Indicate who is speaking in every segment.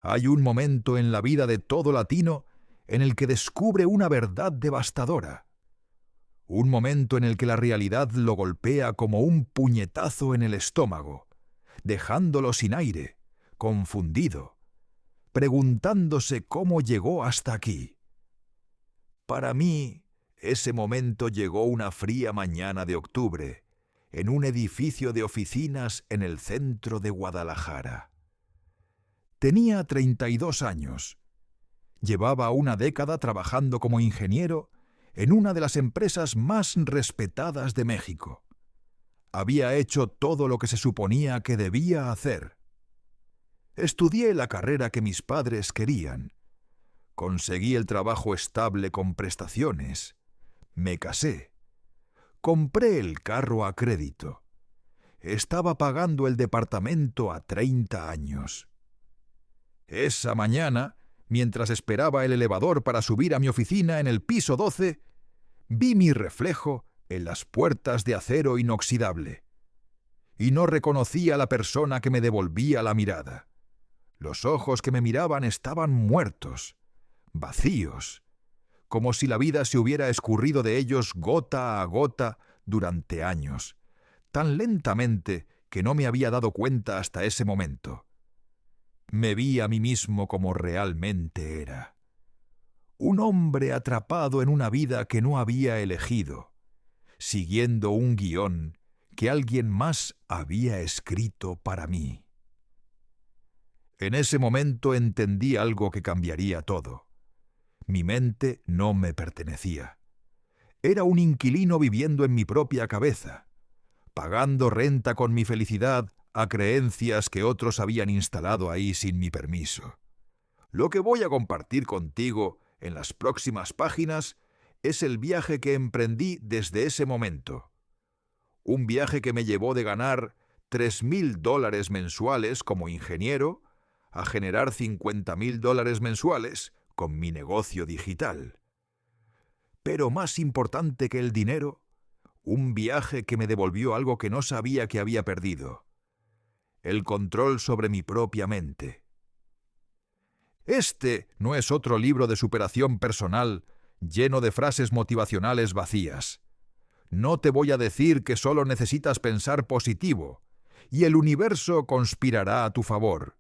Speaker 1: Hay un momento en la vida de todo latino en el que descubre una verdad devastadora. Un momento en el que la realidad lo golpea como un puñetazo en el estómago, dejándolo sin aire, confundido, preguntándose cómo llegó hasta aquí. Para mí, ese momento llegó una fría mañana de octubre, en un edificio de oficinas en el centro de Guadalajara. Tenía 32 años. Llevaba una década trabajando como ingeniero en una de las empresas más respetadas de México. Había hecho todo lo que se suponía que debía hacer. Estudié la carrera que mis padres querían. Conseguí el trabajo estable con prestaciones. Me casé. Compré el carro a crédito. Estaba pagando el departamento a 30 años. Esa mañana, mientras esperaba el elevador para subir a mi oficina en el piso 12, vi mi reflejo en las puertas de acero inoxidable. Y no reconocí a la persona que me devolvía la mirada. Los ojos que me miraban estaban muertos, vacíos, como si la vida se hubiera escurrido de ellos gota a gota durante años, tan lentamente que no me había dado cuenta hasta ese momento. Me vi a mí mismo como realmente era. Un hombre atrapado en una vida que no había elegido, siguiendo un guión que alguien más había escrito para mí. En ese momento entendí algo que cambiaría todo. Mi mente no me pertenecía. Era un inquilino viviendo en mi propia cabeza, pagando renta con mi felicidad a creencias que otros habían instalado ahí sin mi permiso. Lo que voy a compartir contigo en las próximas páginas es el viaje que emprendí desde ese momento. Un viaje que me llevó de ganar $3,000 mensuales como ingeniero a generar $50,000 mensuales con mi negocio digital. Pero más importante que el dinero, un viaje que me devolvió algo que no sabía que había perdido: el control sobre mi propia mente. Este no es otro libro de superación personal lleno de frases motivacionales vacías. No te voy a decir que solo necesitas pensar positivo y el universo conspirará a tu favor.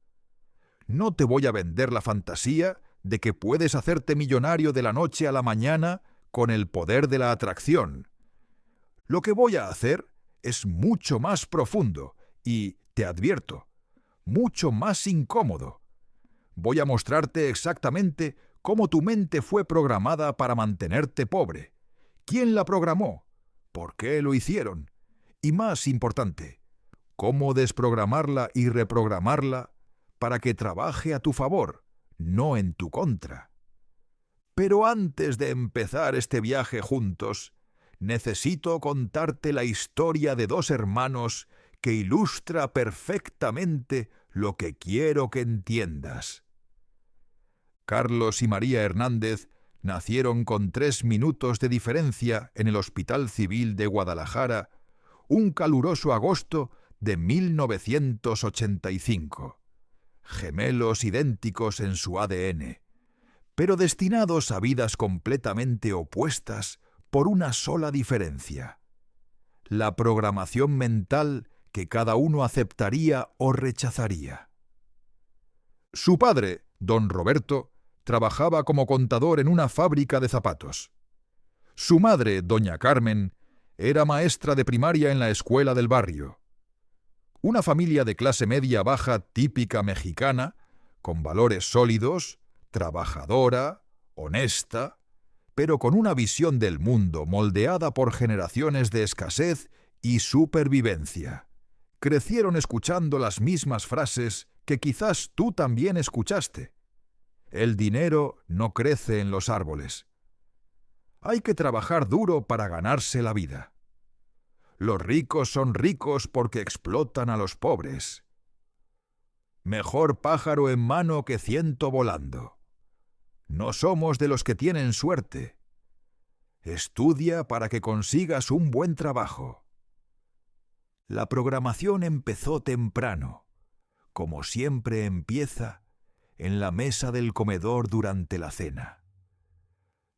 Speaker 1: No te voy a vender la fantasía de que puedes hacerte millonario de la noche a la mañana con el poder de la atracción. Lo que voy a hacer es mucho más profundo y, te advierto, mucho más incómodo. Voy a mostrarte exactamente cómo tu mente fue programada para mantenerte pobre. ¿Quién la programó? ¿Por qué lo hicieron? Y más importante, cómo desprogramarla y reprogramarla para que trabaje a tu favor, no en tu contra. Pero antes de empezar este viaje juntos, necesito contarte la historia de dos hermanos que ilustra perfectamente lo que quiero que entiendas. Carlos y María Hernández nacieron con 3 minutos de diferencia en el Hospital Civil de Guadalajara un caluroso agosto de 1985. Gemelos idénticos en su ADN, pero destinados a vidas completamente opuestas por una sola diferencia: la programación mental que cada uno aceptaría o rechazaría. Su padre, don Roberto, trabajaba como contador en una fábrica de zapatos. Su madre, doña Carmen, era maestra de primaria en la escuela del barrio. Una familia de clase media baja típica mexicana, con valores sólidos, trabajadora, honesta, pero con una visión del mundo moldeada por generaciones de escasez y supervivencia. Crecieron escuchando las mismas frases que quizás tú también escuchaste. El dinero no crece en los árboles. Hay que trabajar duro para ganarse la vida. Los ricos son ricos porque explotan a los pobres. Mejor pájaro en mano que ciento volando. No somos de los que tienen suerte. Estudia para que consigas un buen trabajo. La programación empezó temprano, como siempre empieza en la mesa del comedor durante la cena.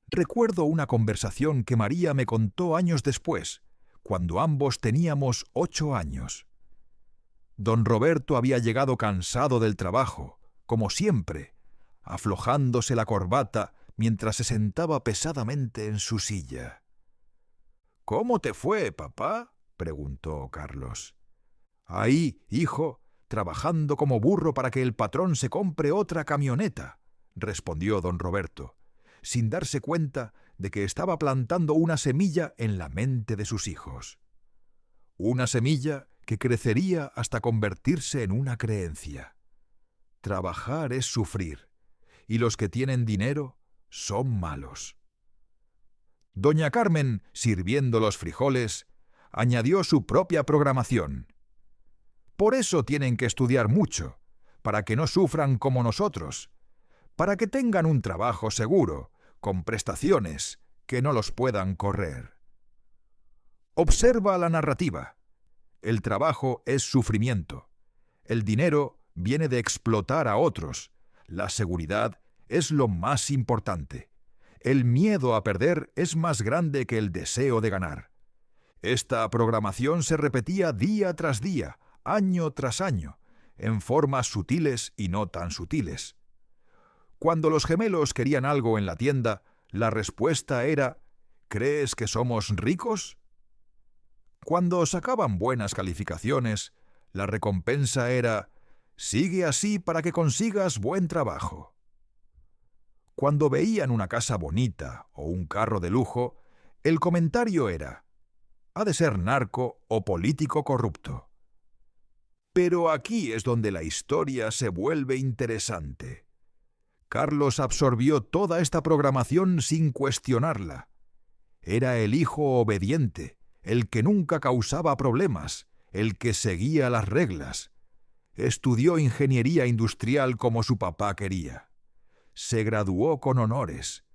Speaker 1: Recuerdo una conversación que María me contó años después, cuando ambos teníamos 8 años. Don Roberto había llegado cansado del trabajo, como siempre, aflojándose la corbata mientras se sentaba pesadamente en su silla. «¿Cómo te fue, papá?», preguntó Carlos. «Ahí, hijo, trabajando como burro para que el patrón se compre otra camioneta», respondió don Roberto, sin darse cuenta de que estaba plantando una semilla en la mente de sus hijos. Una semilla que crecería hasta convertirse en una creencia. Trabajar es sufrir, y los que tienen dinero son malos. Doña Carmen, sirviendo los frijoles, añadió su propia programación. Por eso tienen que estudiar mucho, para que no sufran como nosotros, para que tengan un trabajo seguro, con prestaciones, que no los puedan correr. Observa la narrativa. El trabajo es sufrimiento. El dinero viene de explotar a otros. La seguridad es lo más importante. El miedo a perder es más grande que el deseo de ganar. Esta programación se repetía día tras día, año tras año, en formas sutiles y no tan sutiles. Cuando los gemelos querían algo en la tienda, la respuesta era: ¿crees que somos ricos? Cuando sacaban buenas calificaciones, la recompensa era: sigue así para que consigas buen trabajo. Cuando veían una casa bonita o un carro de lujo, el comentario era: ha de ser narco o político corrupto. Pero aquí es donde la historia se vuelve interesante. Carlos absorbió toda esta programación sin cuestionarla. Era el hijo obediente, el que nunca causaba problemas, el que seguía las reglas. Estudió ingeniería industrial como su papá quería. Se graduó con honores.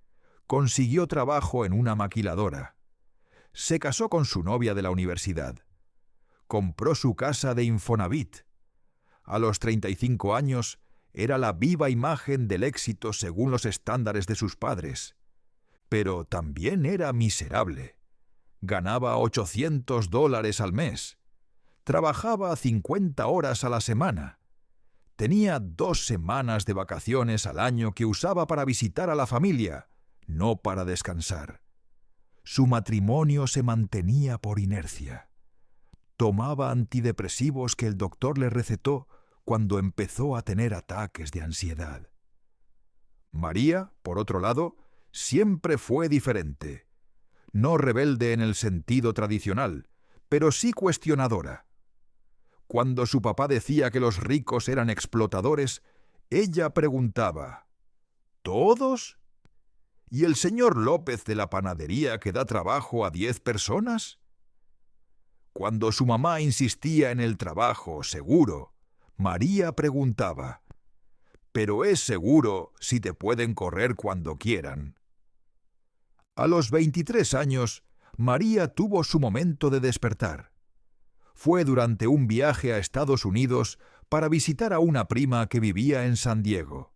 Speaker 1: Consiguió trabajo en una maquiladora. Se casó con su novia de la universidad. Compró su casa de Infonavit. A los 35 años era la viva imagen del éxito según los estándares de sus padres. Pero también era miserable. Ganaba $800 al mes. Trabajaba 50 horas a la semana. Tenía 2 semanas de vacaciones al año que usaba para visitar a la familia, no para descansar. Su matrimonio se mantenía por inercia. Tomaba antidepresivos que el doctor le recetó cuando empezó a tener ataques de ansiedad. María, por otro lado, siempre fue diferente. No rebelde en el sentido tradicional, pero sí cuestionadora. Cuando su papá decía que los ricos eran explotadores, ella preguntaba: ¿todos? ¿Y el señor López de la panadería que da trabajo a 10 personas? Cuando su mamá insistía en el trabajo seguro, María preguntaba: ¿pero es seguro si te pueden correr cuando quieran? A los 23 años, María tuvo su momento de despertar. Fue durante un viaje a Estados Unidos para visitar a una prima que vivía en San Diego.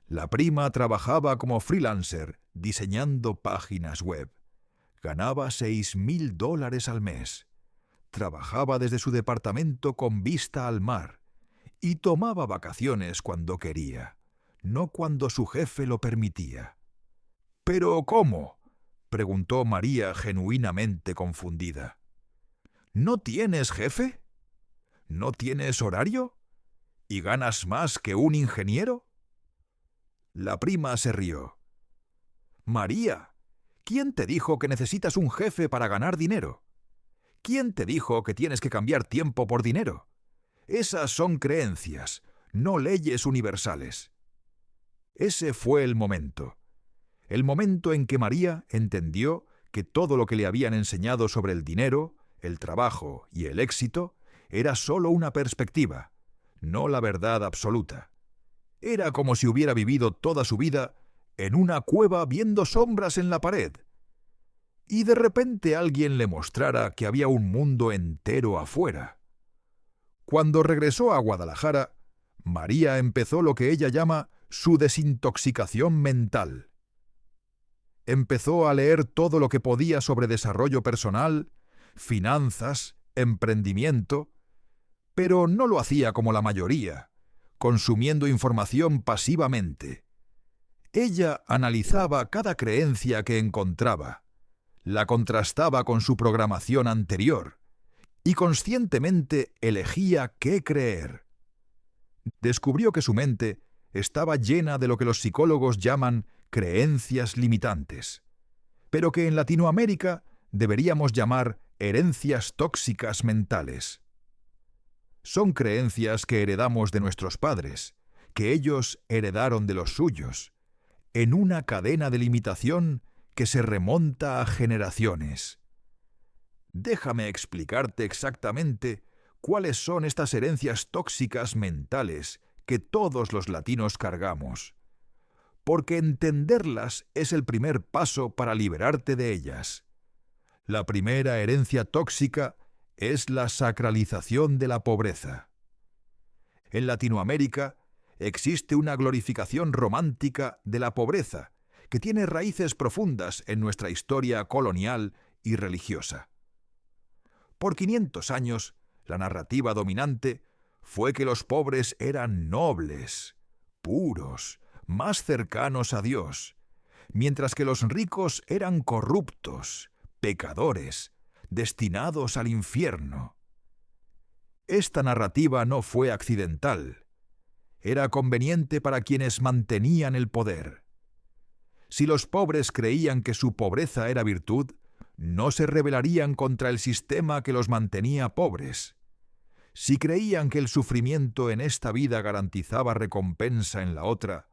Speaker 1: La prima trabajaba como freelancer diseñando páginas web. Ganaba $6,000 al mes. Trabajaba desde su departamento con vista al mar y tomaba vacaciones cuando quería, no cuando su jefe lo permitía. ¿Pero cómo?, preguntó María genuinamente confundida. ¿No tienes jefe? ¿No tienes horario? ¿Y ganas más que un ingeniero? La prima se rió. María, ¿quién te dijo que necesitas un jefe para ganar dinero? ¿Quién te dijo que tienes que cambiar tiempo por dinero? Esas son creencias, no leyes universales. Ese fue el momento en que María entendió que todo lo que le habían enseñado sobre el dinero, el trabajo y el éxito era solo una perspectiva, no la verdad absoluta. Era como si hubiera vivido toda su vida en una cueva viendo sombras en la pared. Y de repente alguien le mostrara que había un mundo entero afuera. Cuando regresó a Guadalajara, María empezó lo que ella llama su desintoxicación mental. Empezó a leer todo lo que podía sobre desarrollo personal, finanzas, emprendimiento, pero no lo hacía como la mayoría, consumiendo información pasivamente. Ella analizaba cada creencia que encontraba, la contrastaba con su programación anterior y conscientemente elegía qué creer. Descubrió que su mente estaba llena de lo que los psicólogos llaman creencias limitantes, pero que en Latinoamérica deberíamos llamar herencias tóxicas mentales. Son creencias que heredamos de nuestros padres, que ellos heredaron de los suyos, en una cadena de limitación que se remonta a generaciones. Déjame explicarte exactamente cuáles son estas herencias tóxicas mentales que todos los latinos cargamos, porque entenderlas es el primer paso para liberarte de ellas. La primera herencia tóxica es la sacralización de la pobreza. En Latinoamérica existe una glorificación romántica de la pobreza que tiene raíces profundas en nuestra historia colonial y religiosa. Por 500 años, la narrativa dominante fue que los pobres eran nobles, puros, más cercanos a Dios, mientras que los ricos eran corruptos, pecadores, destinados al infierno. Esta narrativa no fue accidental. Era conveniente para quienes mantenían el poder. Si los pobres creían que su pobreza era virtud, no se rebelarían contra el sistema que los mantenía pobres. Si creían que el sufrimiento en esta vida garantizaba recompensa en la otra,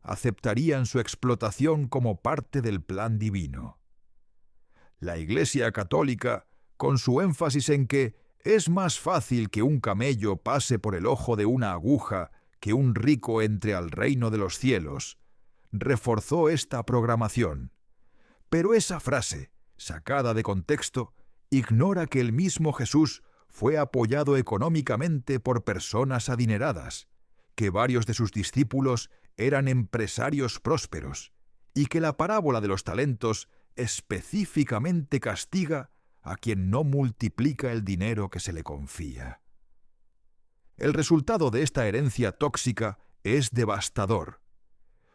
Speaker 1: aceptarían su explotación como parte del plan divino. La Iglesia Católica, con su énfasis en que es más fácil que un camello pase por el ojo de una aguja que un rico entre al reino de los cielos, reforzó esta programación. Pero esa frase, sacada de contexto, ignora que el mismo Jesús fue apoyado económicamente por personas adineradas, que varios de sus discípulos eran empresarios prósperos, y que la parábola de los talentos específicamente castiga a quien no multiplica el dinero que se le confía. El resultado de esta herencia tóxica es devastador.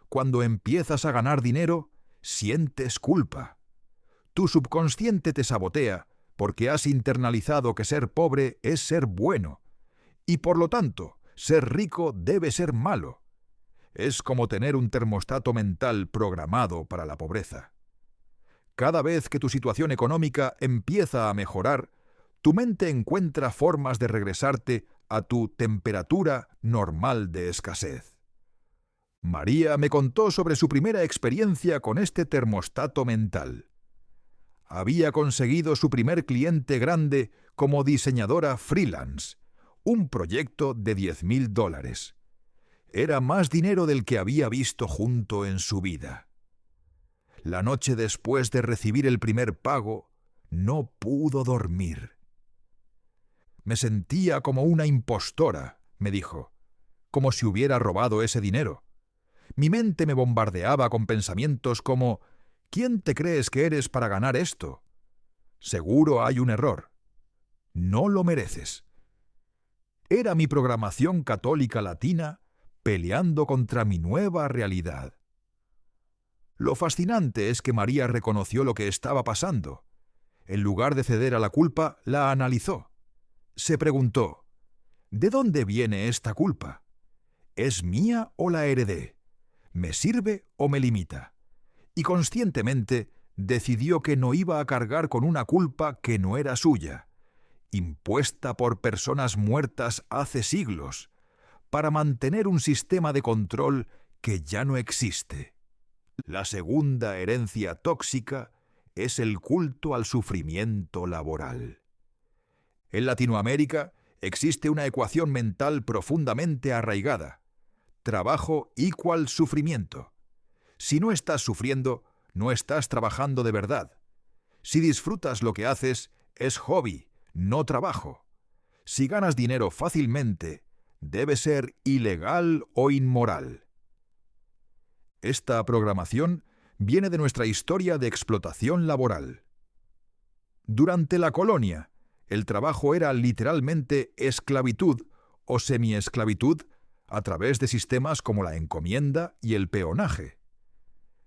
Speaker 1: Cuando empiezas a ganar dinero, sientes culpa. Tu subconsciente te sabotea porque has internalizado que ser pobre es ser bueno, y por lo tanto, ser rico debe ser malo. Es como tener un termostato mental programado para la pobreza. Cada vez que tu situación económica empieza a mejorar, tu mente encuentra formas de regresarte a tu temperatura normal de escasez. María me contó sobre su primera experiencia con este termostato mental. Había conseguido su primer cliente grande como diseñadora freelance, un proyecto de $10,000. Era más dinero del que había visto junto en su vida. La noche después de recibir el primer pago, no pudo dormir. Me sentía como una impostora, me dijo, como si hubiera robado ese dinero. Mi mente me bombardeaba con pensamientos como: ¿quién te crees que eres para ganar esto? Seguro hay un error. No lo mereces. Era mi programación católica latina peleando contra mi nueva realidad. Lo fascinante es que María reconoció lo que estaba pasando. En lugar de ceder a la culpa, la analizó. Se preguntó: ¿de dónde viene esta culpa? ¿Es mía o la heredé? ¿Me sirve o me limita? Y conscientemente decidió que no iba a cargar con una culpa que no era suya, impuesta por personas muertas hace siglos, para mantener un sistema de control que ya no existe. La segunda herencia tóxica es el culto al sufrimiento laboral. En Latinoamérica existe una ecuación mental profundamente arraigada: trabajo igual sufrimiento. Si no estás sufriendo, no estás trabajando de verdad. Si disfrutas lo que haces, es hobby, no trabajo. Si ganas dinero fácilmente, debe ser ilegal o inmoral. Esta programación viene de nuestra historia de explotación laboral. Durante la colonia, el trabajo era literalmente esclavitud o semiesclavitud a través de sistemas como la encomienda y el peonaje.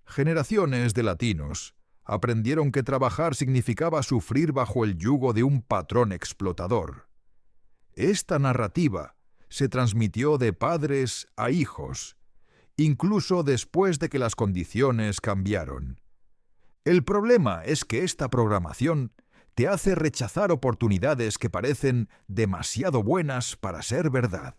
Speaker 1: Generaciones de latinos aprendieron que trabajar significaba sufrir bajo el yugo de un patrón explotador. Esta narrativa se transmitió de padres a hijos, incluso después de que las condiciones cambiaron. El problema es que esta programación te hace rechazar oportunidades que parecen demasiado buenas para ser verdad.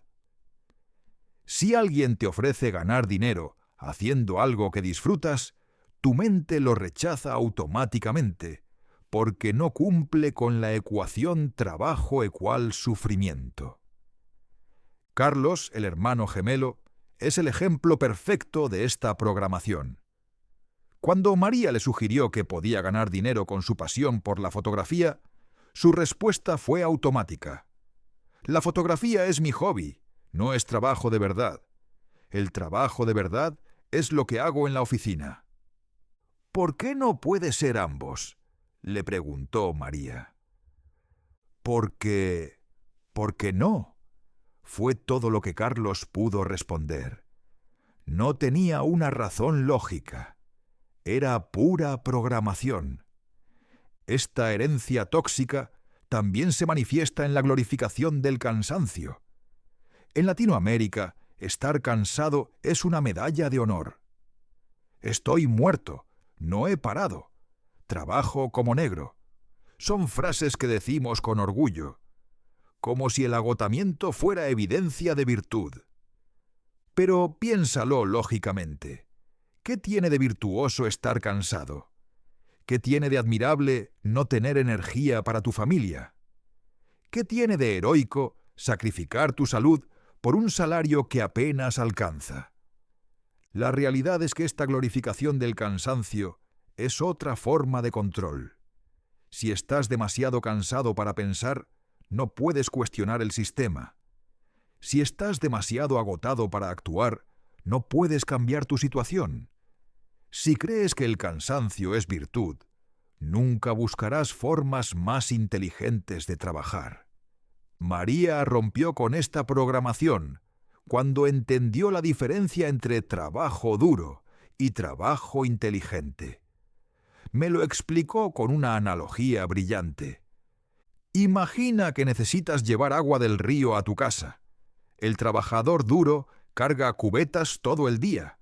Speaker 1: Si alguien te ofrece ganar dinero haciendo algo que disfrutas, tu mente lo rechaza automáticamente, porque no cumple con la ecuación trabajo = sufrimiento. Carlos, el hermano gemelo, es el ejemplo perfecto de esta programación. Cuando María le sugirió que podía ganar dinero con su pasión por la fotografía, su respuesta fue automática. La fotografía es mi hobby, no es trabajo de verdad. El trabajo de verdad es lo que hago en la oficina. ¿Por qué no puede ser ambos?, le preguntó María. Porque no, fue todo lo que Carlos pudo responder. No tenía una razón lógica. Era pura programación. Esta herencia tóxica también se manifiesta en la glorificación del cansancio. En Latinoamérica, estar cansado es una medalla de honor. Estoy muerto, no he parado, trabajo como negro. Son frases que decimos con orgullo, como si el agotamiento fuera evidencia de virtud. Pero piénsalo lógicamente. ¿Qué tiene de virtuoso estar cansado? ¿Qué tiene de admirable no tener energía para tu familia? ¿Qué tiene de heroico sacrificar tu salud por un salario que apenas alcanza? La realidad es que esta glorificación del cansancio es otra forma de control. Si estás demasiado cansado para pensar, no puedes cuestionar el sistema. Si estás demasiado agotado para actuar, no puedes cambiar tu situación. Si crees que el cansancio es virtud, nunca buscarás formas más inteligentes de trabajar. María rompió con esta programación cuando entendió la diferencia entre trabajo duro y trabajo inteligente. Me lo explicó con una analogía brillante. Imagina que necesitas llevar agua del río a tu casa. El trabajador duro carga cubetas todo el día.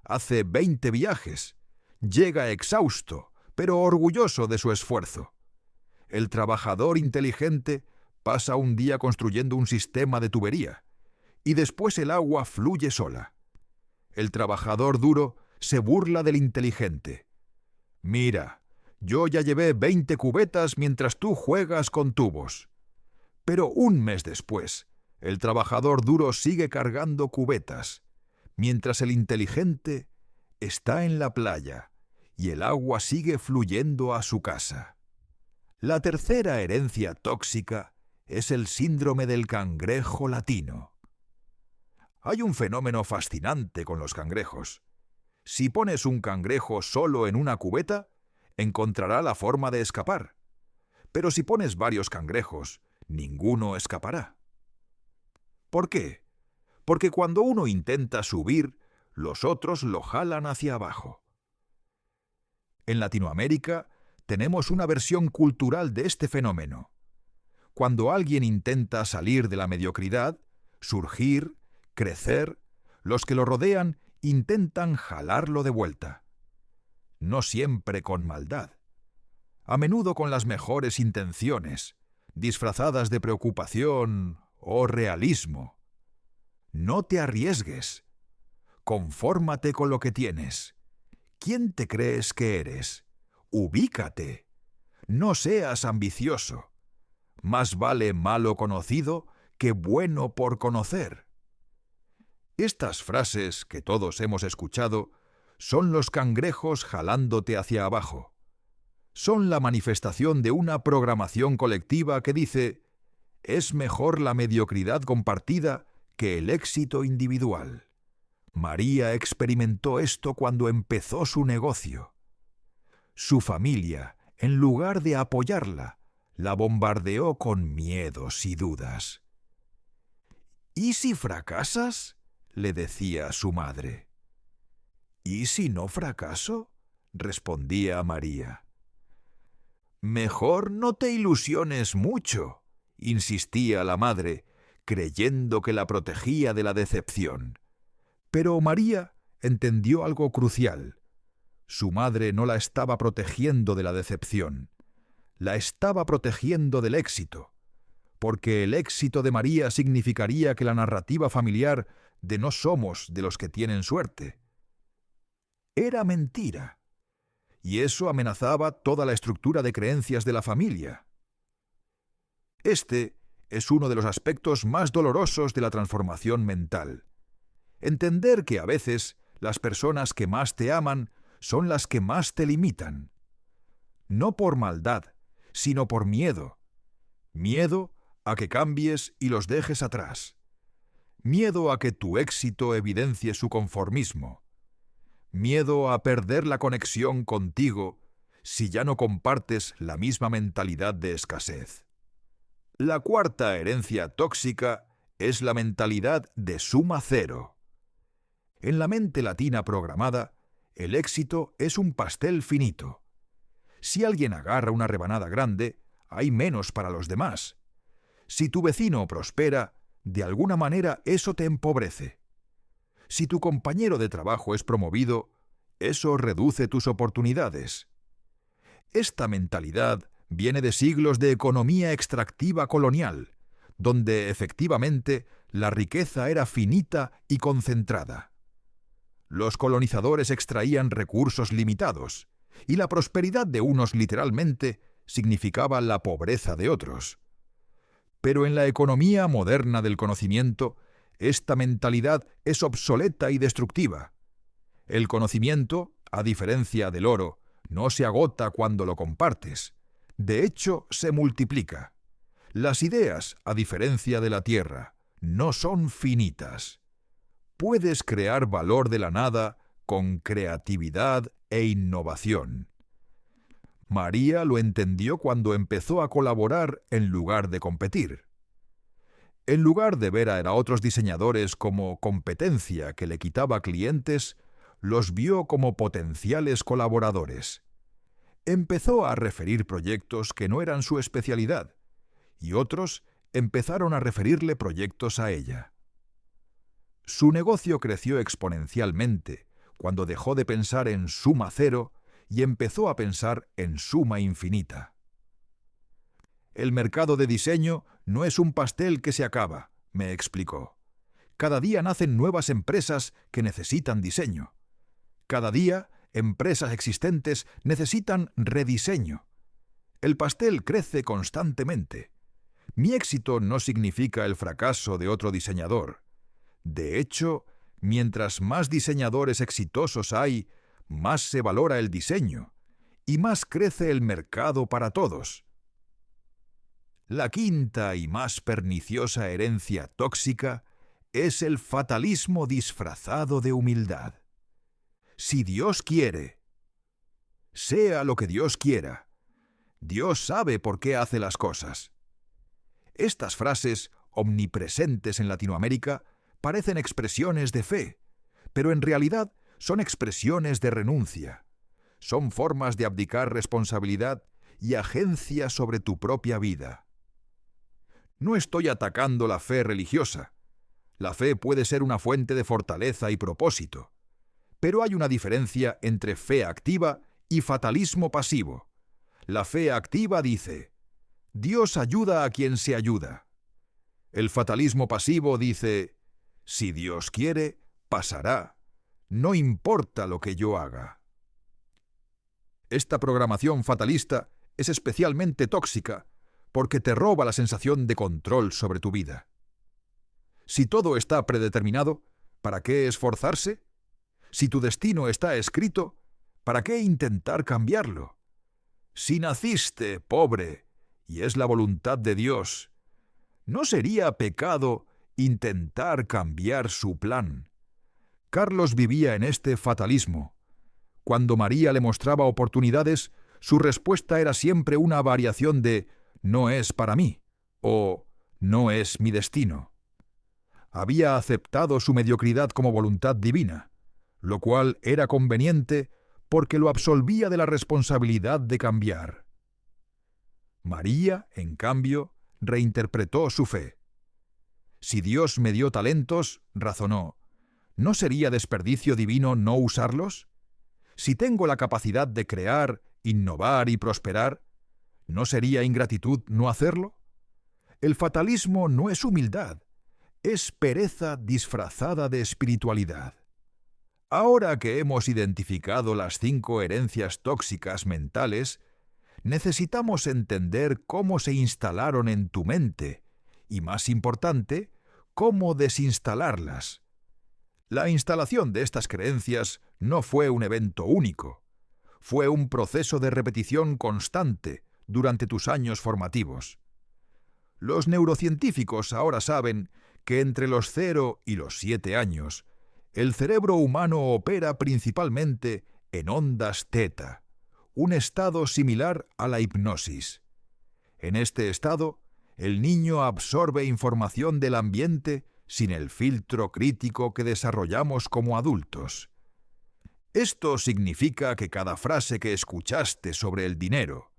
Speaker 1: Hace 20 viajes. Llega exhausto, pero orgulloso de su esfuerzo. El trabajador inteligente pasa un día construyendo un sistema de tubería, y después el agua fluye sola. El trabajador duro se burla del inteligente. Mira, yo ya llevé 20 cubetas mientras tú juegas con tubos. Pero un mes después, el trabajador duro sigue cargando cubetas, mientras el inteligente está en la playa y el agua sigue fluyendo a su casa. La tercera herencia tóxica es el síndrome del cangrejo latino. Hay un fenómeno fascinante con los cangrejos. Si pones un cangrejo solo en una cubeta, encontrará la forma de escapar. Pero si pones varios cangrejos, ninguno escapará. ¿Por qué? Porque cuando uno intenta subir, los otros lo jalan hacia abajo. En Latinoamérica tenemos una versión cultural de este fenómeno. Cuando alguien intenta salir de la mediocridad, surgir, crecer, los que lo rodean intentan jalarlo de vuelta. No siempre con maldad. A menudo con las mejores intenciones, disfrazadas de preocupación o realismo. No te arriesgues. Confórmate con lo que tienes. ¿Quién te crees que eres? Ubícate. No seas ambicioso. Más vale malo conocido que bueno por conocer. Estas frases que todos hemos escuchado son los cangrejos jalándote hacia abajo. Son la manifestación de una programación colectiva que dice: es mejor la mediocridad compartida que el éxito individual. María experimentó esto cuando empezó su negocio. Su familia, en lugar de apoyarla, la bombardeó con miedos y dudas. ¿Y si fracasas?, le decía su madre. ¿Y si no fracaso?, respondía María. Mejor no te ilusiones mucho, insistía la madre, creyendo que la protegía de la decepción. Pero María entendió algo crucial. Su madre no la estaba protegiendo de la decepción, la estaba protegiendo del éxito, porque el éxito de María significaría que la narrativa familiar de no somos de los que tienen suerte era mentira, y eso amenazaba toda la estructura de creencias de la familia. Este es uno de los aspectos más dolorosos de la transformación mental. Entender que a veces las personas que más te aman son las que más te limitan. No por maldad, sino por miedo. Miedo a que cambies y los dejes atrás. Miedo a que tu éxito evidencie su conformismo. Miedo a perder la conexión contigo si ya no compartes la misma mentalidad de escasez. La cuarta herencia tóxica es la mentalidad de suma cero. En la mente latina programada, el éxito es un pastel finito. Si alguien agarra una rebanada grande, hay menos para los demás. Si tu vecino prospera, de alguna manera eso te empobrece. Si tu compañero de trabajo es promovido, eso reduce tus oportunidades. Esta mentalidad viene de siglos de economía extractiva colonial, donde efectivamente la riqueza era finita y concentrada. Los colonizadores extraían recursos limitados, y la prosperidad de unos literalmente significaba la pobreza de otros. Pero en la economía moderna del conocimiento, esta mentalidad es obsoleta y destructiva. El conocimiento, a diferencia del oro, no se agota cuando lo compartes. De hecho, se multiplica. Las ideas, a diferencia de la tierra, no son finitas. Puedes crear valor de la nada con creatividad e innovación. María lo entendió cuando empezó a colaborar en lugar de competir. En lugar de ver a otros diseñadores como competencia que le quitaba clientes, los vio como potenciales colaboradores. Empezó a referir proyectos que no eran su especialidad, y otros empezaron a referirle proyectos a ella. Su negocio creció exponencialmente cuando dejó de pensar en suma cero y empezó a pensar en suma infinita. El mercado de diseño no es un pastel que se acaba, me explicó. Cada día nacen nuevas empresas que necesitan diseño. Cada día, empresas existentes necesitan rediseño. El pastel crece constantemente. Mi éxito no significa el fracaso de otro diseñador. De hecho, mientras más diseñadores exitosos hay, más se valora el diseño y más crece el mercado para todos. La quinta y más perniciosa herencia tóxica es el fatalismo disfrazado de humildad. Si Dios quiere, sea lo que Dios quiera, Dios sabe por qué hace las cosas. Estas frases, omnipresentes en Latinoamérica, parecen expresiones de fe, pero en realidad son expresiones de renuncia. Son formas de abdicar responsabilidad y agencia sobre tu propia vida. No estoy atacando la fe religiosa. La fe puede ser una fuente de fortaleza y propósito. Pero hay una diferencia entre fe activa y fatalismo pasivo. La fe activa dice: Dios ayuda a quien se ayuda. El fatalismo pasivo dice: si Dios quiere, pasará. No importa lo que yo haga. Esta programación fatalista es especialmente tóxica porque te roba la sensación de control sobre tu vida. Si todo está predeterminado, ¿para qué esforzarse? Si tu destino está escrito, ¿para qué intentar cambiarlo? Si naciste pobre y es la voluntad de Dios, ¿no sería pecado intentar cambiar su plan? Carlos vivía en este fatalismo. Cuando María le mostraba oportunidades, su respuesta era siempre una variación de «no es para mí» o «no es mi destino». Había aceptado su mediocridad como voluntad divina, lo cual era conveniente porque lo absolvía de la responsabilidad de cambiar. María, en cambio, reinterpretó su fe. Si Dios me dio talentos, razonó, ¿no sería desperdicio divino no usarlos? Si tengo la capacidad de crear, innovar y prosperar, ¿no sería ingratitud no hacerlo? El fatalismo no es humildad, es pereza disfrazada de espiritualidad. Ahora que hemos identificado las 5 herencias tóxicas mentales, necesitamos entender cómo se instalaron en tu mente y, más importante, cómo desinstalarlas. La instalación de estas creencias no fue un evento único, fue un proceso de repetición constante durante tus años formativos. Los neurocientíficos ahora saben que entre los 0 y los 7 años, el cerebro humano opera principalmente en ondas teta, un estado similar a la hipnosis. En este estado, el niño absorbe información del ambiente sin el filtro crítico que desarrollamos como adultos. Esto significa que cada frase que escuchaste sobre el dinero,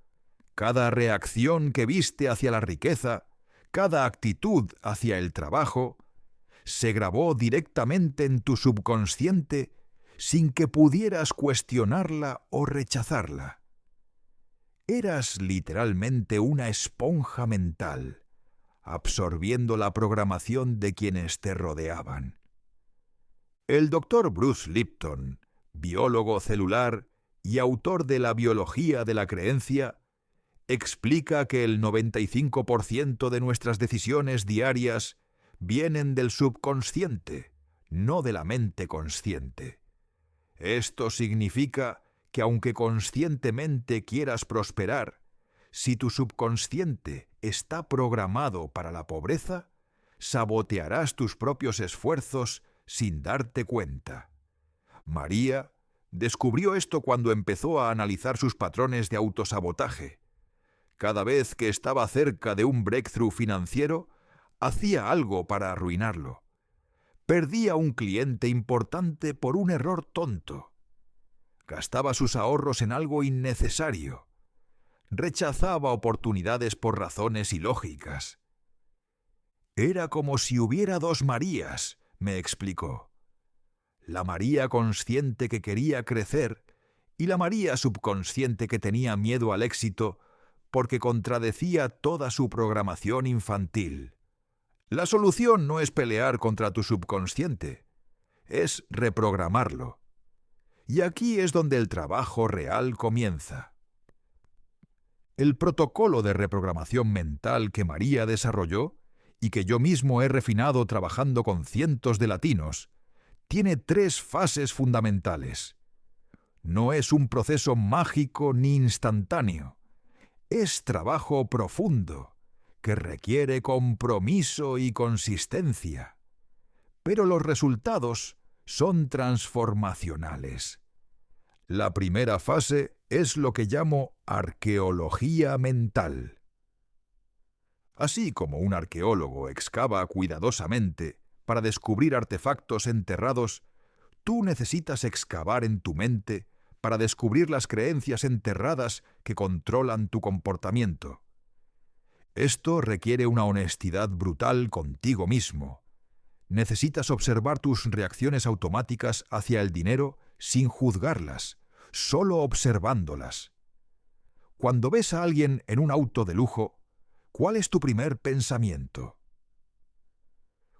Speaker 1: cada reacción que viste hacia la riqueza, cada actitud hacia el trabajo, se grabó directamente en tu subconsciente sin que pudieras cuestionarla o rechazarla. Eras literalmente una esponja mental, absorbiendo la programación de quienes te rodeaban. El doctor Bruce Lipton, biólogo celular y autor de La biología de la creencia, explica que el 95% de nuestras decisiones diarias vienen del subconsciente, no de la mente consciente. Esto significa que aunque conscientemente quieras prosperar, si tu subconsciente está programado para la pobreza, sabotearás tus propios esfuerzos sin darte cuenta. María descubrió esto cuando empezó a analizar sus patrones de autosabotaje. Cada vez que estaba cerca de un breakthrough financiero, hacía algo para arruinarlo. Perdía un cliente importante por un error tonto. Gastaba sus ahorros en algo innecesario. Rechazaba oportunidades por razones ilógicas. Era como si hubiera 2 Marías, me explicó. La María consciente que quería crecer y la María subconsciente que tenía miedo al éxito porque contradecía toda su programación infantil. La solución no es pelear contra tu subconsciente, es reprogramarlo. Y aquí es donde el trabajo real comienza. El protocolo de reprogramación mental que María desarrolló y que yo mismo he refinado trabajando con cientos de latinos, tiene 3 fases fundamentales. No es un proceso mágico ni instantáneo. Es trabajo profundo, que requiere compromiso y consistencia. Pero los resultados son transformacionales. La primera fase es lo que llamo arqueología mental. Así como un arqueólogo excava cuidadosamente para descubrir artefactos enterrados, tú necesitas excavar en tu mente para descubrir las creencias enterradas que controlan tu comportamiento. Esto requiere una honestidad brutal contigo mismo. Necesitas observar tus reacciones automáticas hacia el dinero sin juzgarlas, solo observándolas. Cuando ves a alguien en un auto de lujo, ¿cuál es tu primer pensamiento?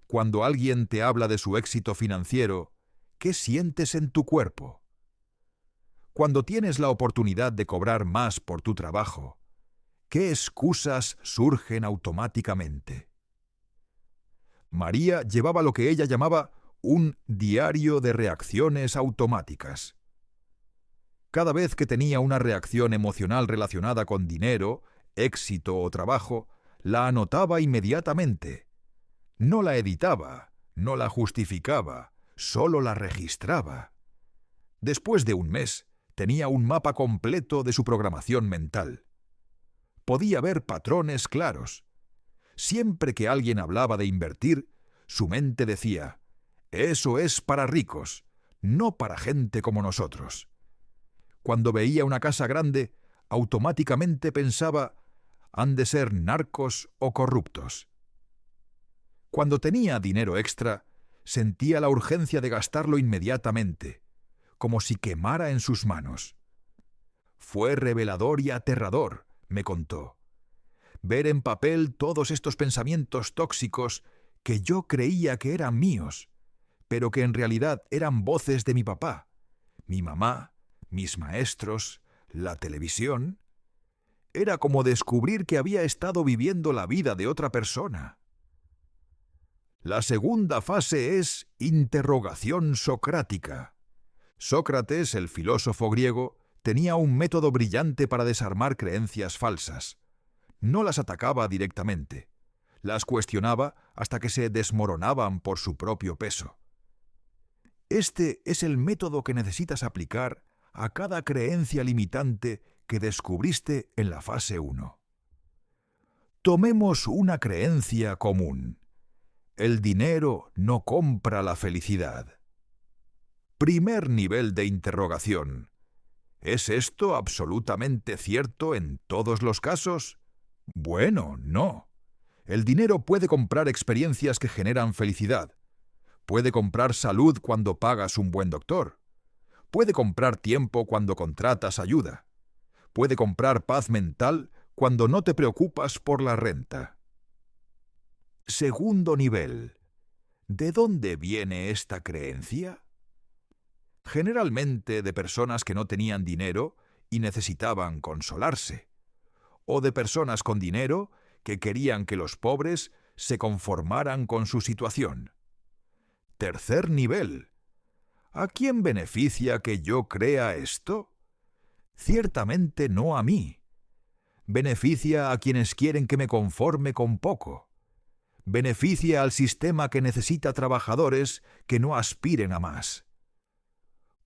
Speaker 1: Cuando alguien te habla de su éxito financiero, ¿qué sientes en tu cuerpo? Cuando tienes la oportunidad de cobrar más por tu trabajo, ¿qué excusas surgen automáticamente? María llevaba lo que ella llamaba un diario de reacciones automáticas. Cada vez que tenía una reacción emocional relacionada con dinero, éxito o trabajo, la anotaba inmediatamente. No la editaba, no la justificaba, solo la registraba. Después de un mes, tenía un mapa completo de su programación mental. Podía ver patrones claros. Siempre que alguien hablaba de invertir, su mente decía: «Eso es para ricos, no para gente como nosotros». Cuando veía una casa grande, automáticamente pensaba: «Han de ser narcos o corruptos». Cuando tenía dinero extra, sentía la urgencia de gastarlo inmediatamente, como si quemara en sus manos. Fue revelador y aterrador, me contó, ver en papel todos estos pensamientos tóxicos que yo creía que eran míos, pero que en realidad eran voces de mi papá, mi mamá, mis maestros, la televisión. Era como descubrir que había estado viviendo la vida de otra persona. La segunda fase es interrogación socrática. Sócrates, el filósofo griego, tenía un método brillante para desarmar creencias falsas. No las atacaba directamente. Las cuestionaba hasta que se desmoronaban por su propio peso. Este es el método que necesitas aplicar a cada creencia limitante que descubriste en la fase 1. Tomemos una creencia común. El dinero no compra la felicidad. Primer nivel de interrogación. ¿Es esto absolutamente cierto en todos los casos? Bueno, no. El dinero puede comprar experiencias que generan felicidad. Puede comprar salud cuando pagas un buen doctor. Puede comprar tiempo cuando contratas ayuda. Puede comprar paz mental cuando no te preocupas por la renta. Segundo nivel. ¿De dónde viene esta creencia? Generalmente de personas que no tenían dinero y necesitaban consolarse, o de personas con dinero que querían que los pobres se conformaran con su situación. Tercer nivel. ¿A quién beneficia que yo crea esto? Ciertamente no a mí. Beneficia a quienes quieren que me conforme con poco. Beneficia al sistema que necesita trabajadores que no aspiren a más.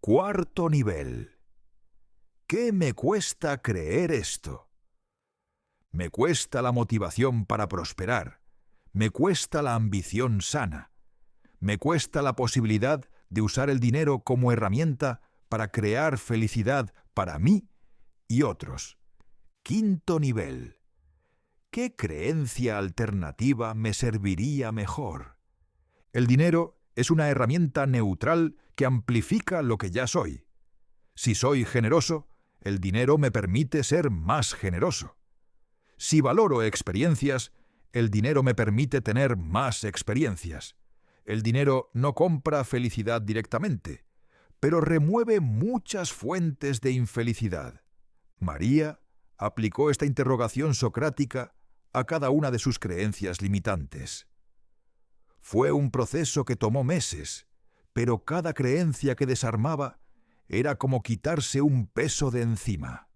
Speaker 1: Cuarto nivel. ¿Qué me cuesta creer esto? Me cuesta la motivación para prosperar. Me cuesta la ambición sana. Me cuesta la posibilidad de usar el dinero como herramienta para crear felicidad para mí y otros. Quinto nivel. ¿Qué creencia alternativa me serviría mejor? El dinero es una herramienta neutral que amplifica lo que ya soy. Si soy generoso, el dinero me permite ser más generoso. Si valoro experiencias, el dinero me permite tener más experiencias. El dinero no compra felicidad directamente, pero remueve muchas fuentes de infelicidad. María aplicó esta interrogación socrática a cada una de sus creencias limitantes. Fue un proceso que tomó meses, pero cada creencia que desarmaba era como quitarse un peso de encima.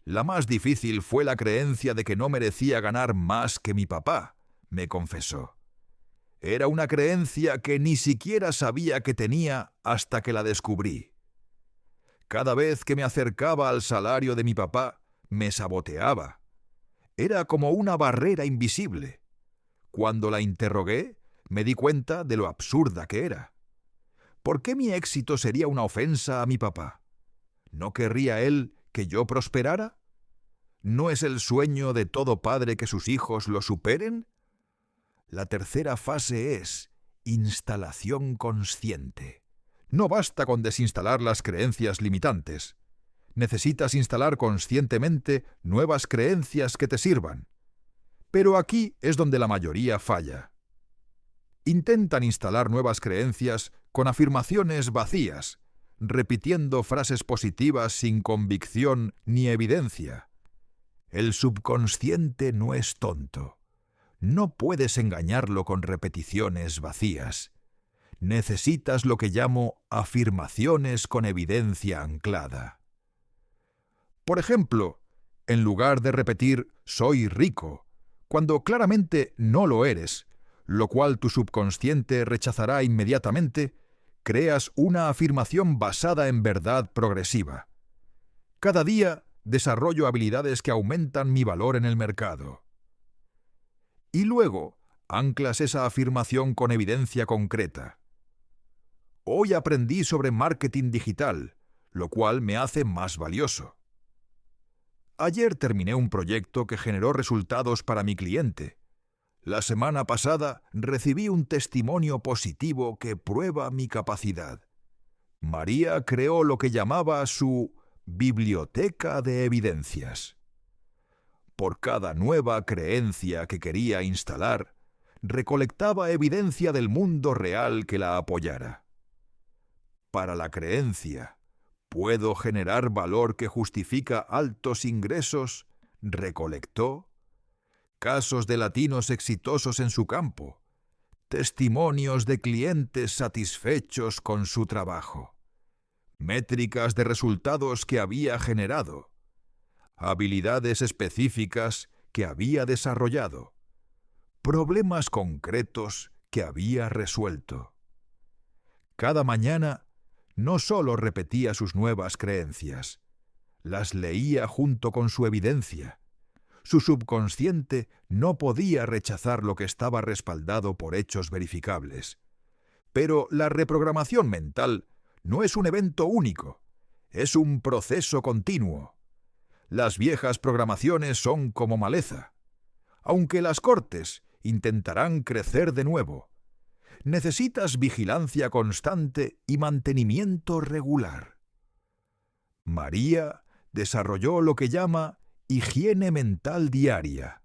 Speaker 1: La más difícil fue la creencia de que no merecía ganar más que mi papá, me confesó. Era una creencia que ni siquiera sabía que tenía hasta que la descubrí. Cada vez que me acercaba al salario de mi papá, me saboteaba. Era como una barrera invisible. Cuando la interrogué, me di cuenta de lo absurda que era. ¿Por qué mi éxito sería una ofensa a mi papá? ¿No querría él que yo prosperara? ¿No es el sueño de todo padre que sus hijos lo superen? La tercera fase es instalación consciente. No basta con desinstalar las creencias limitantes. Necesitas instalar conscientemente nuevas creencias que te sirvan. Pero aquí es donde la mayoría falla. Intentan instalar nuevas creencias con afirmaciones vacías, repitiendo frases positivas sin convicción ni evidencia. El subconsciente no es tonto. No puedes engañarlo con repeticiones vacías. Necesitas lo que llamo afirmaciones con evidencia anclada. Por ejemplo, en lugar de repetir «soy rico», cuando claramente no lo eres, lo cual tu subconsciente rechazará inmediatamente, creas una afirmación basada en verdad progresiva. Cada día desarrollo habilidades que aumentan mi valor en el mercado. Y luego anclas esa afirmación con evidencia concreta. Hoy aprendí sobre marketing digital, lo cual me hace más valioso. Ayer terminé un proyecto que generó resultados para mi cliente. La semana pasada recibí un testimonio positivo que prueba mi capacidad. María creó lo que llamaba su biblioteca de evidencias. Por cada nueva creencia que quería instalar, recolectaba evidencia del mundo real que la apoyara. Para la creencia, ¿puedo generar valor que justifica altos ingresos?, recolectó casos de latinos exitosos en su campo, testimonios de clientes satisfechos con su trabajo, métricas de resultados que había generado, habilidades específicas que había desarrollado, problemas concretos que había resuelto. Cada mañana no solo repetía sus nuevas creencias, las leía junto con su evidencia. Su subconsciente no podía rechazar lo que estaba respaldado por hechos verificables. Pero la reprogramación mental no es un evento único, es un proceso continuo. Las viejas programaciones son como maleza. Aunque las cortes intentarán crecer de nuevo, necesitas vigilancia constante y mantenimiento regular. María desarrolló lo que llama higiene mental diaria,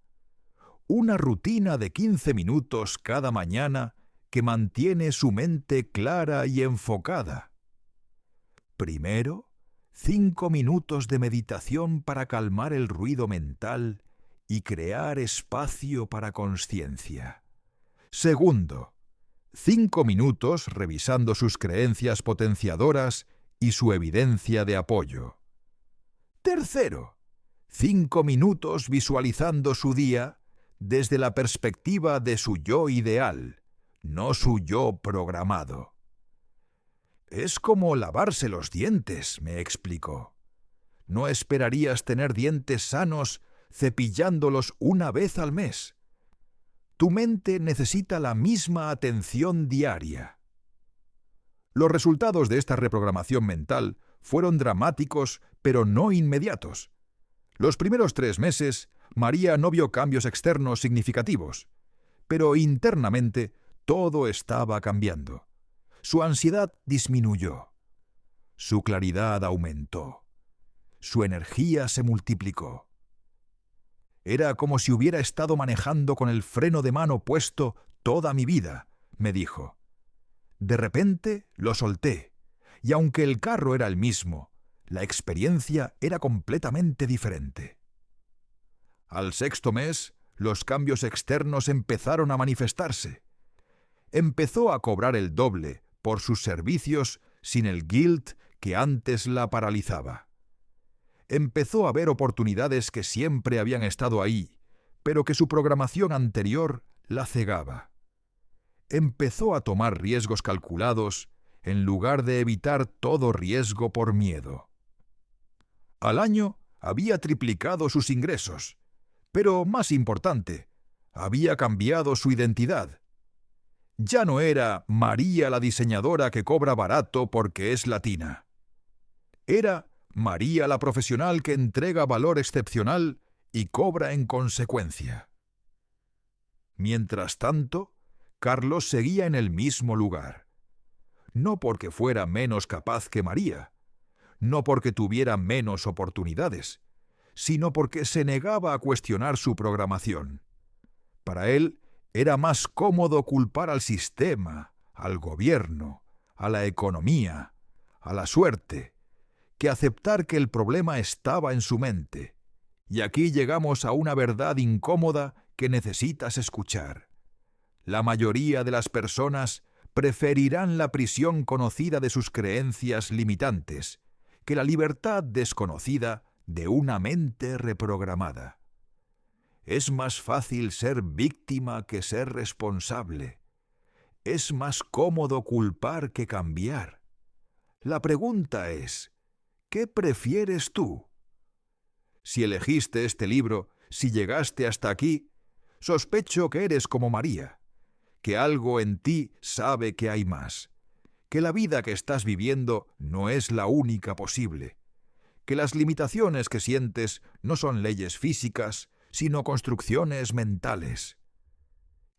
Speaker 1: una rutina de 15 minutos cada mañana que mantiene su mente clara y enfocada. Primero, 5 minutos de meditación para calmar el ruido mental y crear espacio para consciencia. Segundo, 5 minutos revisando sus creencias potenciadoras y su evidencia de apoyo. Tercero, 5 minutos visualizando su día desde la perspectiva de su yo ideal, no su yo programado. Es como lavarse los dientes, me explicó. No esperarías tener dientes sanos cepillándolos una vez al mes. Tu mente necesita la misma atención diaria. Los resultados de esta reprogramación mental fueron dramáticos, pero no inmediatos. Los primeros 3 meses, María no vio cambios externos significativos, pero internamente todo estaba cambiando. Su ansiedad disminuyó. Su claridad aumentó. Su energía se multiplicó. Era como si hubiera estado manejando con el freno de mano puesto toda mi vida, me dijo. De repente lo solté, y aunque el carro era el mismo, la experiencia era completamente diferente. Al 6.º mes, los cambios externos empezaron a manifestarse. Empezó a cobrar el doble por sus servicios sin el guilt que antes la paralizaba. Empezó a ver oportunidades que siempre habían estado ahí, pero que su programación anterior la cegaba. Empezó a tomar riesgos calculados en lugar de evitar todo riesgo por miedo. Al año había triplicado sus ingresos, pero más importante, había cambiado su identidad. Ya no era María la diseñadora que cobra barato porque es latina. Era María la profesional que entrega valor excepcional y cobra en consecuencia. Mientras tanto, Carlos seguía en el mismo lugar. No porque fuera menos capaz que María, no porque tuviera menos oportunidades, sino porque se negaba a cuestionar su programación. Para él era más cómodo culpar al sistema, al gobierno, a la economía, a la suerte, que aceptar que el problema estaba en su mente. Y aquí llegamos a una verdad incómoda que necesitas escuchar. La mayoría de las personas preferirán la prisión conocida de sus creencias limitantes que la libertad desconocida de una mente reprogramada. Es más fácil ser víctima que ser responsable. Es más cómodo culpar que cambiar. La pregunta es, ¿qué prefieres tú? Si elegiste este libro, si llegaste hasta aquí, sospecho que eres como María, que algo en ti sabe que hay más, que la vida que estás viviendo no es la única posible, que las limitaciones que sientes no son leyes físicas, sino construcciones mentales.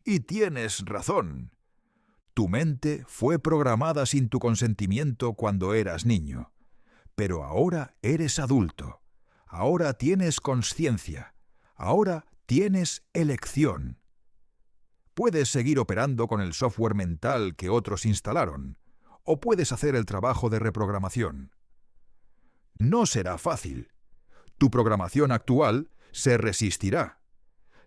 Speaker 1: Y tienes razón. Tu mente fue programada sin tu consentimiento cuando eras niño, pero ahora eres adulto, ahora tienes conciencia, ahora tienes elección. Puedes seguir operando con el software mental que otros instalaron, o puedes hacer el trabajo de reprogramación. No será fácil. Tu programación actual se resistirá.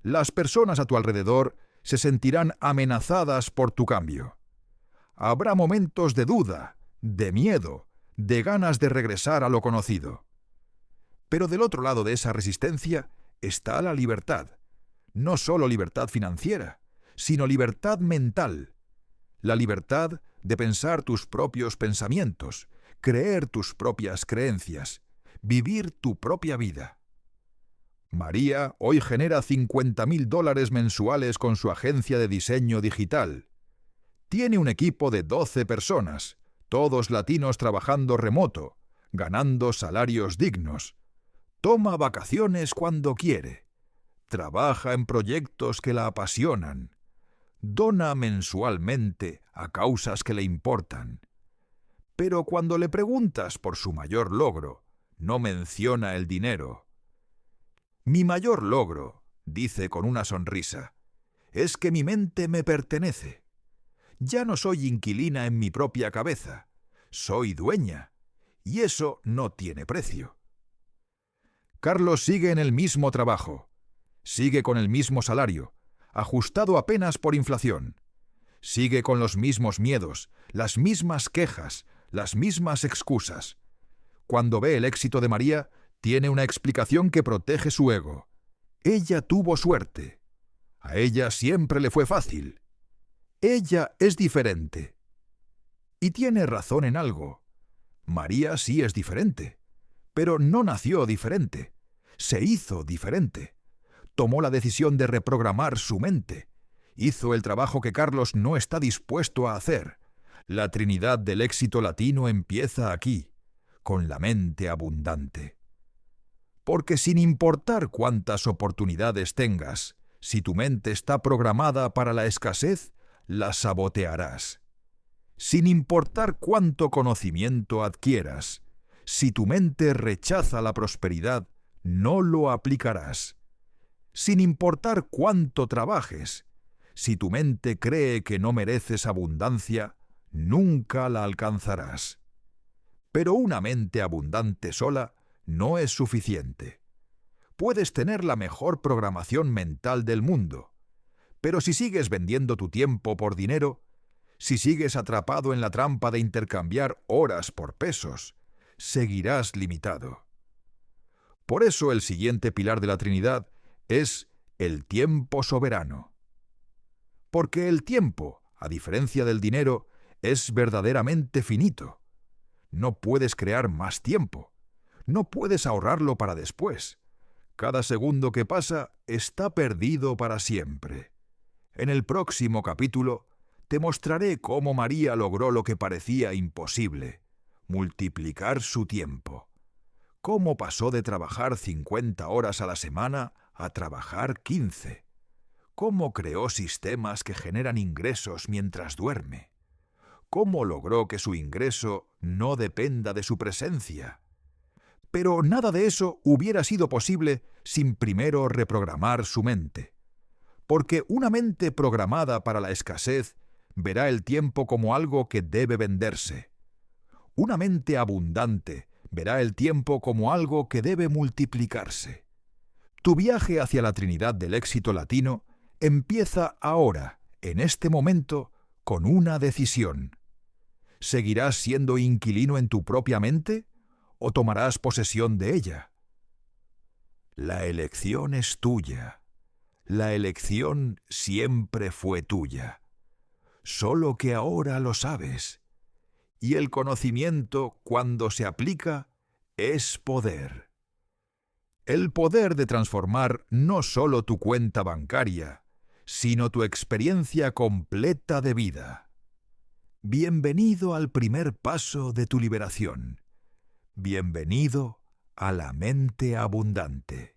Speaker 1: Las personas a tu alrededor se sentirán amenazadas por tu cambio. Habrá momentos de duda, de miedo, de ganas de regresar a lo conocido. Pero del otro lado de esa resistencia está la libertad. No solo libertad financiera, sino libertad mental. La libertad de pensar tus propios pensamientos, creer tus propias creencias, vivir tu propia vida. María hoy genera $50,000 mensuales con su agencia de diseño digital. Tiene un equipo de 12 personas, todos latinos trabajando remoto, ganando salarios dignos. Toma vacaciones cuando quiere. Trabaja en proyectos que la apasionan. Dona mensualmente a causas que le importan. Pero cuando le preguntas por su mayor logro, no menciona el dinero. Mi mayor logro, dice con una sonrisa, es que mi mente me pertenece. Ya no soy inquilina en mi propia cabeza, soy dueña, y eso no tiene precio. Carlos sigue en el mismo trabajo, sigue con el mismo salario, ajustado apenas por inflación. Sigue con los mismos miedos, las mismas quejas, las mismas excusas. Cuando ve el éxito de María, tiene una explicación que protege su ego. Ella tuvo suerte. A ella siempre le fue fácil. Ella es diferente. Y tiene razón en algo. María sí es diferente, pero no nació diferente. Se hizo diferente. Tomó la decisión de reprogramar su mente. Hizo el trabajo que Carlos no está dispuesto a hacer. La Trinidad del éxito latino empieza aquí, con la mente abundante. Porque sin importar cuántas oportunidades tengas, si tu mente está programada para la escasez, la sabotearás. Sin importar cuánto conocimiento adquieras, si tu mente rechaza la prosperidad, no lo aplicarás. Sin importar cuánto trabajes, si tu mente cree que no mereces abundancia, nunca la alcanzarás. Pero una mente abundante sola no es suficiente. Puedes tener la mejor programación mental del mundo, pero si sigues vendiendo tu tiempo por dinero, si sigues atrapado en la trampa de intercambiar horas por pesos, seguirás limitado. Por eso el siguiente pilar de la Trinidad es el tiempo soberano. Porque el tiempo, a diferencia del dinero, es verdaderamente finito. No puedes crear más tiempo. No puedes ahorrarlo para después. Cada segundo que pasa está perdido para siempre. En el próximo capítulo te mostraré cómo María logró lo que parecía imposible, multiplicar su tiempo. Cómo pasó de trabajar 50 horas a la semana a trabajar 15. Cómo creó sistemas que generan ingresos mientras duerme. Cómo logró que su ingreso no dependa de su presencia. Pero nada de eso hubiera sido posible sin primero reprogramar su mente. Porque una mente programada para la escasez verá el tiempo como algo que debe venderse. Una mente abundante verá el tiempo como algo que debe multiplicarse. Tu viaje hacia la Trinidad del éxito latino empieza ahora, en este momento, con una decisión. ¿Seguirás siendo inquilino en tu propia mente o tomarás posesión de ella? La elección es tuya. La elección siempre fue tuya, solo que ahora lo sabes. Y el conocimiento, cuando se aplica, es poder. El poder de transformar no solo tu cuenta bancaria, sino tu experiencia completa de vida. Bienvenido al primer paso de tu liberación. Bienvenido a la mente abundante.